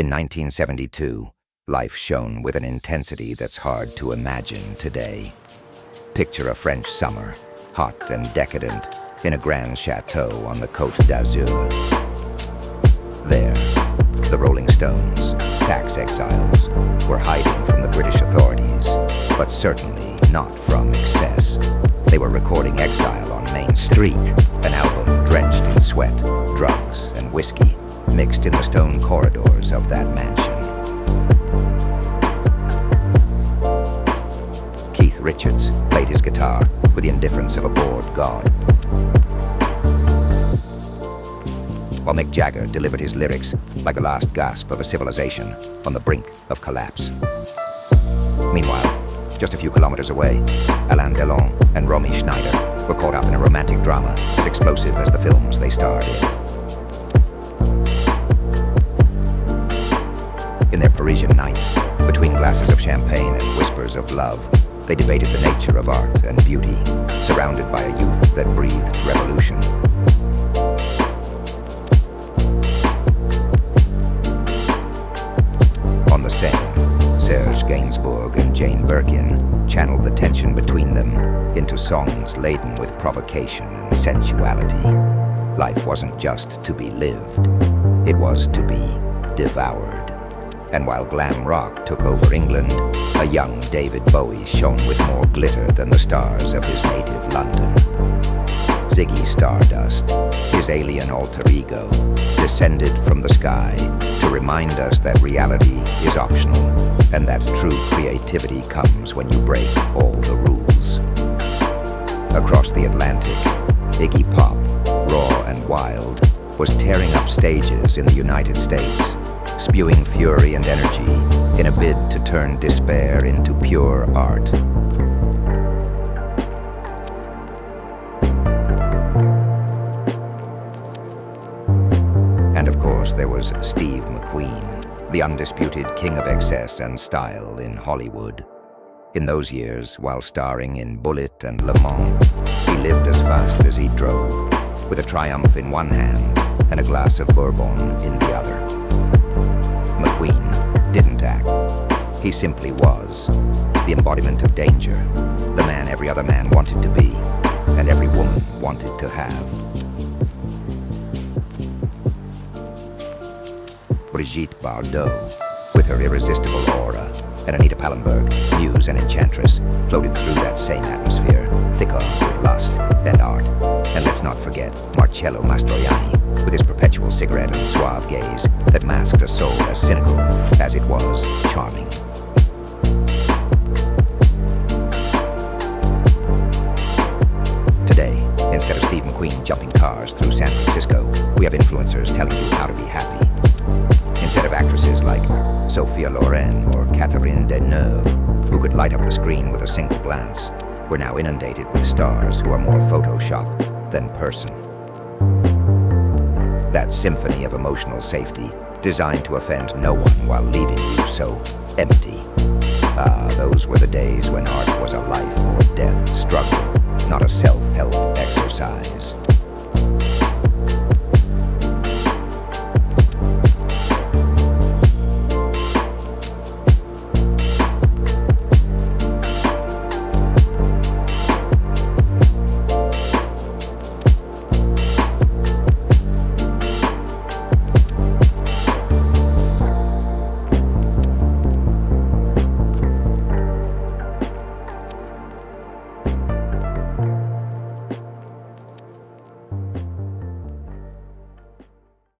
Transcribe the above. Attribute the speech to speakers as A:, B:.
A: In 1972, life shone with an intensity that's hard to imagine today. Picture a French summer, hot and decadent, in a grand château on the Côte d'Azur. There, the Rolling Stones, tax exiles, were hiding from the British authorities, but certainly not from excess. They were recording Exile on Main Street, an album drenched in sweat, drugs, and whiskey, mixed in the stone corridors of that mansion. Keith Richards played his guitar with the indifference of a bored god, while Mick Jagger delivered his lyrics like the last gasp of a civilization on the brink of collapse. Meanwhile, just a few kilometers away, Alain Delon and Romy Schneider were caught up in a romantic drama as explosive as the films they starred in. In their Parisian nights, between glasses of champagne and whispers of love, they debated the nature of art and beauty, surrounded by a youth that breathed revolution. On the Seine, Serge, Gainsbourg, and Jane Birkin channeled the tension between them into songs laden with provocation and sensuality. Life wasn't just to be lived, it was to be devoured. And while glam rock took over England, a young David Bowie shone with more glitter than the stars of his native London. Ziggy Stardust, his alien alter ego, descended from the sky to remind us that reality is optional and that true creativity comes when you break all the rules. Across the Atlantic, Iggy Pop, raw and wild, was tearing up stages in the United States, spewing fury and energy in a bid to turn despair into pure art. And of course, there was Steve McQueen, the undisputed king of excess and style in Hollywood. In those years, while starring in Bullitt and Le Mans, he lived as fast as he drove, with a Triumph in one hand and a glass of bourbon in the other. McQueen didn't act. He simply was, the embodiment of danger, the man every other man wanted to be, and every woman wanted to have. Brigitte Bardot, with her irresistible aura, and Anita Pallenberg, muse and enchantress, floated through that same atmosphere, thick-armed with lust and art. And let's not forget Marcello Mastroianni, with his perpetual cigarette and suave gaze that masked a soul as cynical as it was charming. Today, instead of Steve McQueen jumping cars through San Francisco, we have influencers telling you how to be happy. Instead of actresses like Sophia Loren or Catherine Deneuve, who could light up the screen with a single glance, we're now inundated with stars who are more Photoshop than person. That symphony of emotional safety, designed to offend no one while leaving you so empty. Ah, those were the days when art was a life or death struggle, not a self-help exercise.